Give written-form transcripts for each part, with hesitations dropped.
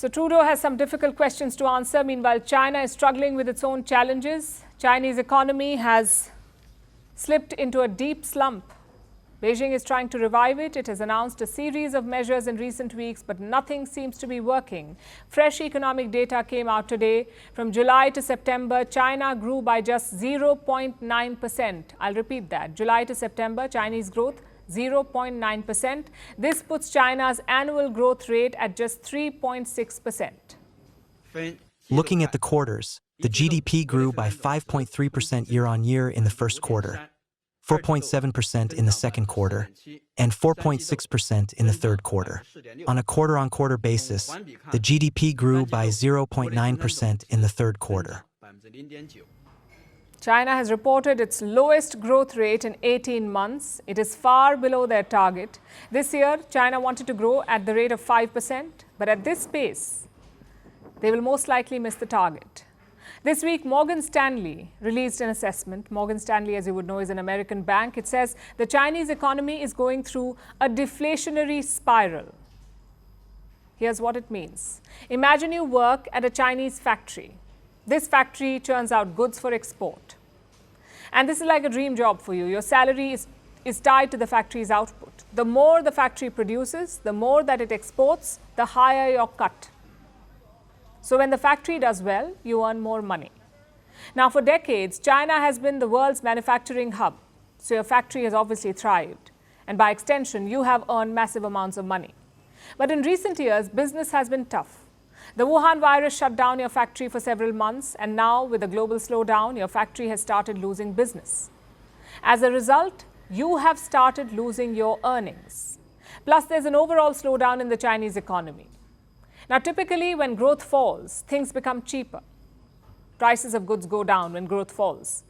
So Trudeau has some difficult questions to answer. Meanwhile, China is struggling with its own challenges. Chinese economy has slipped into a deep slump. Beijing is trying to revive it. It has announced a series of measures in recent weeks, but nothing seems to be working. Fresh economic data came out today. From July to September, China grew by just 0.9%. I'll repeat that. July to September, Chinese growth 0.9%. This puts China's annual growth rate at just 3.6%. Looking at the quarters, the GDP grew by 5.3% year-on-year in the first quarter, 4.7% in the second quarter, and 4.6% in the third quarter. On a quarter-on-quarter basis, the GDP grew by 0.9% in the third quarter. China has reported its lowest growth rate in 18 months. It is far below their target. This year, China wanted to grow at the rate of 5%, but at this pace, they will most likely miss the target. This week, Morgan Stanley released an assessment. Morgan Stanley, as you would know, is an American bank. It says the Chinese economy is going through a deflationary spiral. Here's what it means. Imagine you work at a Chinese factory. This factory churns out goods for export. And this is like a dream job for you. Your salary is tied to the factory's output. The more the factory produces, the more that it exports, the higher your cut. So when the factory does well, you earn more money. Now, for decades, China has been the world's manufacturing hub. So your factory has obviously thrived. And by extension, you have earned massive amounts of money. But in recent years, business has been tough. The Wuhan virus shut down your factory for several months, and now with a global slowdown, your factory has started losing business. As a result, you have started losing your earnings. Plus, there's an overall slowdown in the Chinese economy. Now, typically, when growth falls, things become cheaper. Prices of goods go down when growth falls.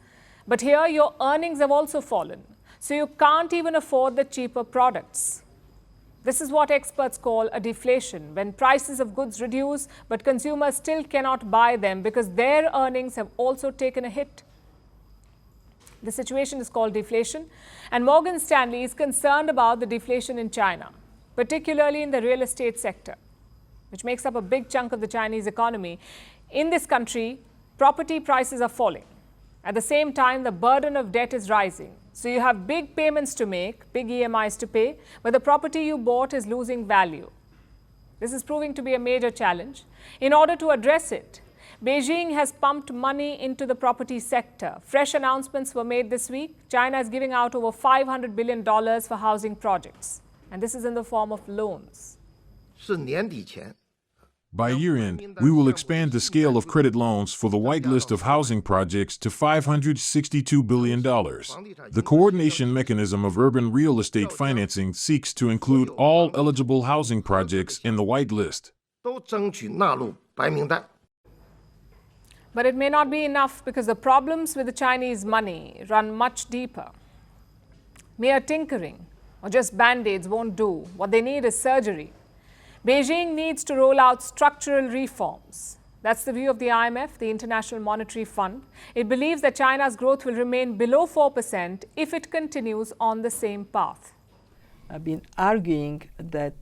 But here, your earnings have also fallen, so you can't even afford the cheaper products. This is what experts call a deflation, when prices of goods reduce, but consumers still cannot buy them because their earnings have also taken a hit. The situation is called deflation, and Morgan Stanley is concerned about the deflation in China, particularly in the real estate sector, which makes up a big chunk of the Chinese economy. In this country, property prices are falling. At the same time, the burden of debt is rising. So you have big payments to make, big EMIs to pay, but the property you bought is losing value. This is proving to be a major challenge. In order to address it, Beijing has pumped money into the property sector. Fresh announcements were made this week. China is giving out over $500 billion for housing projects. And this is in the form of loans. By year-end, we will expand the scale of credit loans for the whitelist of housing projects to $562 billion. The coordination mechanism of urban real estate financing seeks to include all eligible housing projects in the whitelist. But it may not be enough because the problems with the Chinese money run much deeper. Mere tinkering or just band-aids won't do. What they need is surgery. Beijing needs to roll out structural reforms. That's the view of the IMF, the International Monetary Fund. It believes that China's growth will remain below 4% if it continues on the same path. I've been arguing that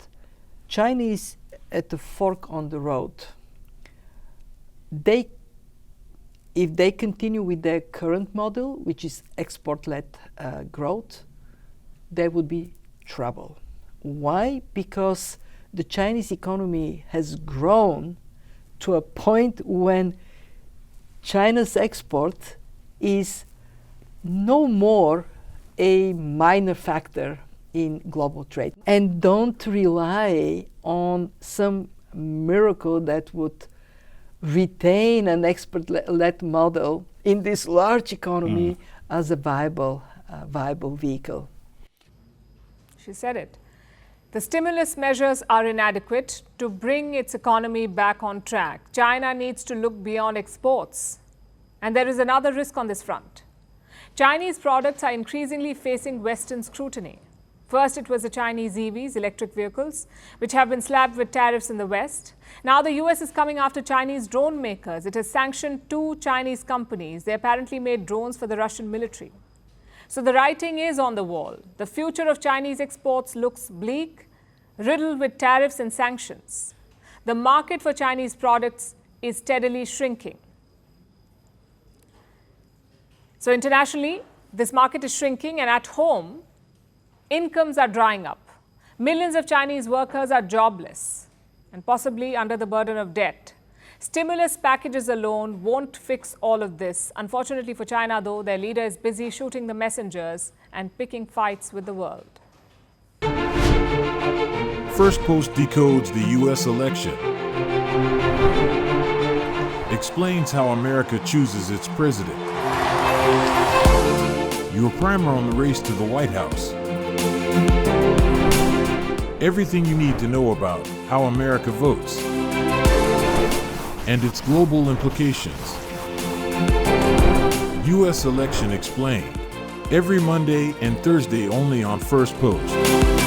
China is at the fork on the road. If they continue with their current model, which is export-led growth, there would be trouble. Why? Because the Chinese economy has grown to a point when China's export is no more a minor factor in global trade. And don't rely on some miracle that would retain an export-led model in this large economy as a viable vehicle. She said it. The stimulus measures are inadequate to bring its economy back on track. China needs to look beyond exports. And there is another risk on this front. Chinese products are increasingly facing Western scrutiny. First, it was the Chinese EVs, electric vehicles, which have been slapped with tariffs in the West. Now the US is coming after Chinese drone makers. It has sanctioned 2 Chinese companies. They apparently made drones for the Russian military. So the writing is on the wall. The future of Chinese exports looks bleak, riddled with tariffs and sanctions. the market for Chinese products is steadily shrinking. So internationally, this market is shrinking, and at home, incomes are drying up. Millions of Chinese workers are jobless and possibly under the burden of debt. Stimulus packages alone won't fix all of this. Unfortunately for China, though, their leader is busy shooting the messengers and picking fights with the world. Firstpost decodes the U.S. election. Explains how America chooses its president. Your primer on the race to the White House. Everything you need to know about how America votes and its global implications. U.S. Election Explained. Every Monday and Thursday only on Firstpost.